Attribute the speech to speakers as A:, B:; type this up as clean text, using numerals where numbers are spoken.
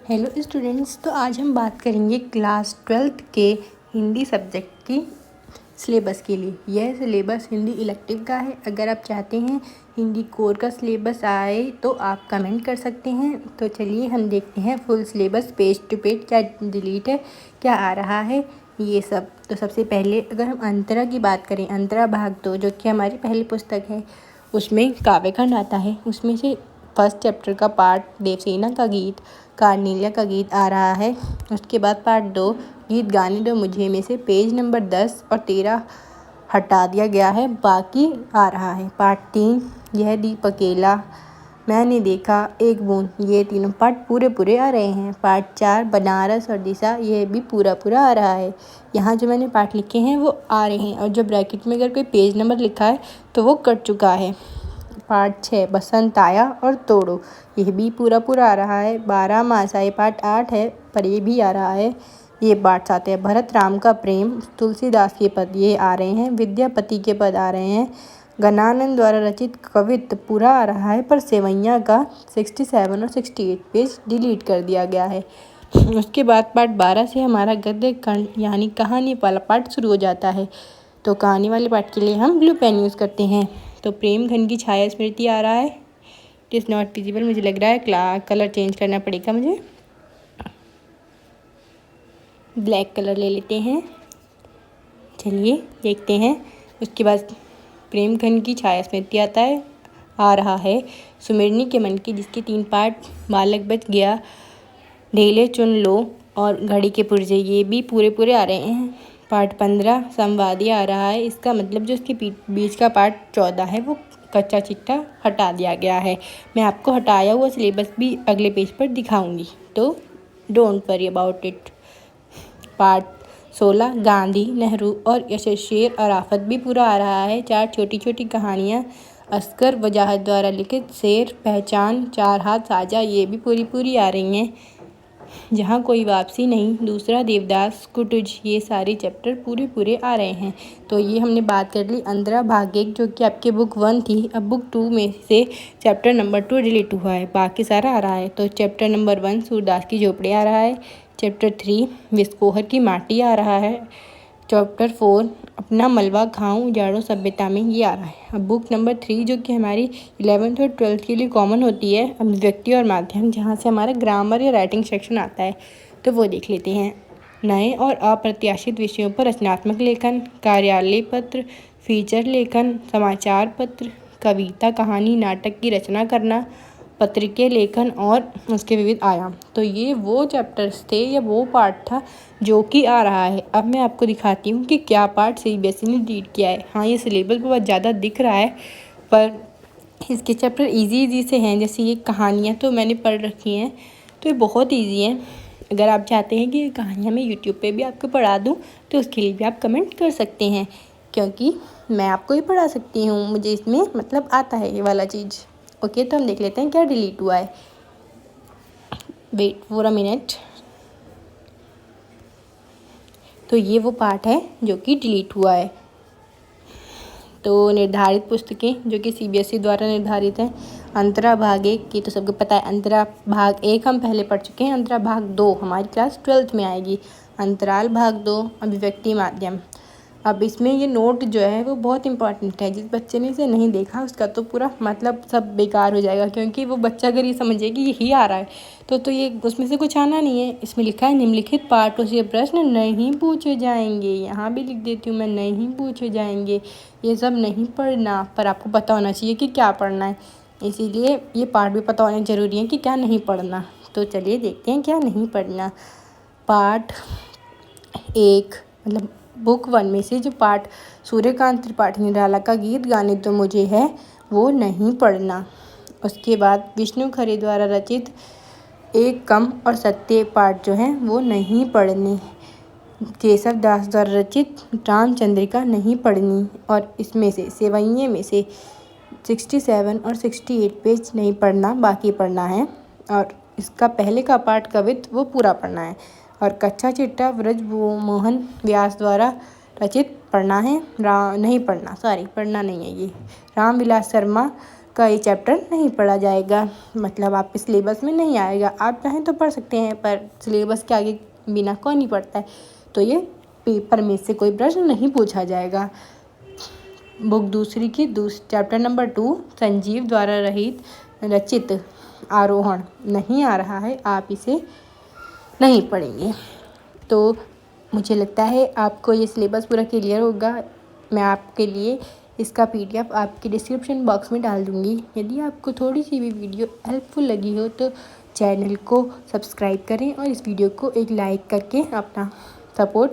A: Hello students, तो आज हम बात करेंगे क्लास 12th के हिंदी सब्जेक्ट की सिलेबस के लिए। यह सिलेबस हिंदी इलेक्टिव का है। अगर आप चाहते हैं हिंदी कोर का सिलेबस आए तो आप कमेंट कर सकते हैं। तो चलिए हम देखते हैं full syllabus page to page, क्या डिलीट है, क्या आ रहा है, ये सब। तो सबसे पहले अगर हम अंतरा की बात करें, अंतरा भाग 2 जो कि हमारी पहली पुस्तक है, उसमें काव्यखंड आता है। उसमें से फर्स्ट चैप्टर का पार्ट देवसेना का गीत, कार्नेलिया का गीत आ रहा है। उसके बाद पार्ट 2 गीत गाने दो मुझे में से पेज नंबर 10 और 13 हटा दिया गया है, बाकी आ रहा है। पार्ट 3 यह दीप अकेला, मैंने देखा, एक बूंद, ये तीनों पार्ट पूरे आ रहे हैं। पार्ट 4 बनारस और दिशा, यह भी पूरा आ रहा है। यहाँ जो मैंने पार्ट लिखे हैं वो आ रहे हैं, और जो ब्रैकेट में अगर कोई पेज नंबर लिखा है तो वो कट चुका है। पार्ट 6 बसंत आया और तोड़ो, यह भी पूरा आ रहा है। 12 मास आए, पार्ट 8 है पर ये भी आ रहा है। ये पार्ट 7 है भरत राम का प्रेम, तुलसीदास के पद ये आ रहे हैं। विद्यापति के पद आ रहे हैं। गणानंद द्वारा रचित कवित्व पूरा आ रहा है, पर सेवैया का 67 और 68 पेज डिलीट कर दिया गया है। उसके बाद पार्ट 12 से हमारा गद्य खंड यानी कहानी वाला पार्ट शुरू हो जाता है। तो कहानी वाले पार्ट के लिए हम ब्लू पेन यूज़ करते हैं। तो प्रेम घन की छाया स्मृति आ रहा है। इट इज़ नॉट विजिबल, मुझे लग रहा है कलर चेंज करना पड़ेगा मुझे। ब्लैक कलर ले लेते हैं। चलिए देखते हैं। उसके बाद प्रेम घन की छाया स्मृति आता है, आ रहा है। सुमिरनी के मन की, जिसके 3 पार्ट, बालक बच गया, ढेले चुन लो और घड़ी के पुर्जे, ये भी पूरे आ रहे हैं। पार्ट 15 संवादी आ रहा है। इसका मतलब जो इसके बीच का पार्ट 14 है वो कच्चा चिट्ठा हटा दिया गया है। मैं आपको हटाया हुआ सिलेबस भी अगले पेज पर दिखाऊंगी, तो don't worry about it. Part 16 Gandhi, Nehru और यशस्वीर अराफत भी पूरा आ रहा है। 4 छोटी कहानियाँ, अस्कर वजाहत द्वारा लिखित शेर, पहचान, 4 हाथ साझा, ये भी पूरी आ रही हैं। जहाँ कोई वापसी नहीं, दूसरा देवदास, कुटुज, ये सारे चैप्टर पूरे आ रहे हैं। तो ये हमने बात कर ली अंतरा भाग 1 जो कि आपके बुक 1 थी। अब बुक 2 में से चैप्टर नंबर 2 डिलीट हुआ है, बाकी सारा आ रहा है। तो चैप्टर नंबर 1 सूरदास की झोपड़ी आ रहा है। चैप्टर 3 विस्कोहर की माटी आ रहा है। चैप्टर 4 अपना मलबा खाऊं उजाड़ो सभ्यता में, ये आ रहा है। अब बुक नंबर 3 जो कि हमारी 11th और 12th के लिए कॉमन होती है, अभिव्यक्ति और माध्यम, जहाँ से हमारा ग्रामर या राइटिंग सेक्शन आता है, तो वो देख लेते हैं। नए और अप्रत्याशित विषयों पर रचनात्मक लेखन, कार्यालय पत्र, फीचर लेखन, समाचार पत्र, कविता, कहानी, नाटक की रचना करना, पत्रिके लेखन और उसके विविध आयाम। तो ये वो चैप्टर्स थे या वो पार्ट था जो कि आ रहा है। अब मैं आपको दिखाती हूँ कि क्या पार्ट सीबीएसई ने डिलीट किया है। हाँ, ये सिलेबस बहुत ज़्यादा दिख रहा है, पर इसके चैप्टर इजी से हैं। जैसे ये कहानियाँ तो मैंने पढ़ रखी हैं, तो ये बहुत ईजी हैं। अगर आप चाहते हैं कि ये कहानियाँ मैं यूट्यूब पे भी आपको पढ़ा दूँ तो उसके लिए भी आप कमेंट कर सकते हैं, क्योंकि मैं आपको ही पढ़ा सकती हूँ, मुझे इसमें मतलब आता है ये वाला चीज़। ओके, तो हम देख लेते हैं क्या डिलीट हुआ है। Wait for a minute. तो ये वो पार्ट है जो कि डिलीट हुआ है। तो निर्धारित पुस्तकें जो कि सीबीएसई द्वारा निर्धारित हैं, अंतरा भाग 1 की तो सबको पता है। अंतरा भाग 1 हम पहले पढ़ चुके हैं। अंतरा भाग 2 हमारी क्लास 12th में आएगी। अंतराल भाग 2 अभिव्यक्ति माध्यम। अब इसमें ये नोट जो है वो बहुत इंपॉर्टेंट है। जिस बच्चे ने इसे नहीं देखा उसका तो पूरा मतलब सब बेकार हो जाएगा, क्योंकि वो बच्चा अगर ये समझे कि यही आ रहा है तो ये उसमें से कुछ आना नहीं है। इसमें लिखा है निम्नलिखित पाठों से प्रश्न नहीं पूछे जाएंगे। यहाँ भी लिख देती हूँ मैं, नहीं पूछे जाएंगे। ये सब नहीं पढ़ना, पर आपको पता होना चाहिए कि क्या पढ़ना है, इसीलिए ये पार्ट भी पता होना ज़रूरी है कि क्या नहीं पढ़ना। तो चलिए देखते हैं क्या नहीं पढ़ना। पार्ट 1 मतलब बुक 1 में से जो पार्ट सूर्यकांत त्रिपाठी निराला का गीत गाने तो मुझे है, वो नहीं पढ़ना। उसके बाद विष्णु खरे द्वारा रचित एक कम और सत्य पाठ जो है वो नहीं पढ़ने। केशव दास द्वारा रचित रामचंद्रिका नहीं पढ़नी। और इसमें से सेवैये में से 67 और 68 पेज नहीं पढ़ना, बाकी पढ़ना है। और इसका पहले का पाठ कवित्व वो पूरा पढ़ना है। और कच्चा चिट्ठा ब्रज मोहन व्यास द्वारा रचित पढ़ना है। नहीं पढ़ना, सॉरी, पढ़ना नहीं है ये। रामविलास शर्मा का ये चैप्टर नहीं पढ़ा जाएगा, मतलब आपके सिलेबस में नहीं आएगा। आप चाहें तो पढ़ सकते हैं, पर सिलेबस के आगे बिना कौन ही पढ़ता है, तो ये पेपर में से कोई प्रश्न नहीं पूछा जाएगा। बुक दूसरी की चैप्टर नंबर 2 संजीव द्वारा रचित आरोहण नहीं आ रहा है, आप इसे नहीं पढ़ेंगे। तो मुझे लगता है आपको ये सिलेबस पूरा क्लियर होगा। मैं आपके लिए इसका PDF आपके डिस्क्रिप्शन बॉक्स में डाल दूँगी। यदि आपको थोड़ी सी भी वीडियो हेल्पफुल लगी हो तो चैनल को सब्सक्राइब करें और इस वीडियो को एक लाइक करके अपना सपोर्ट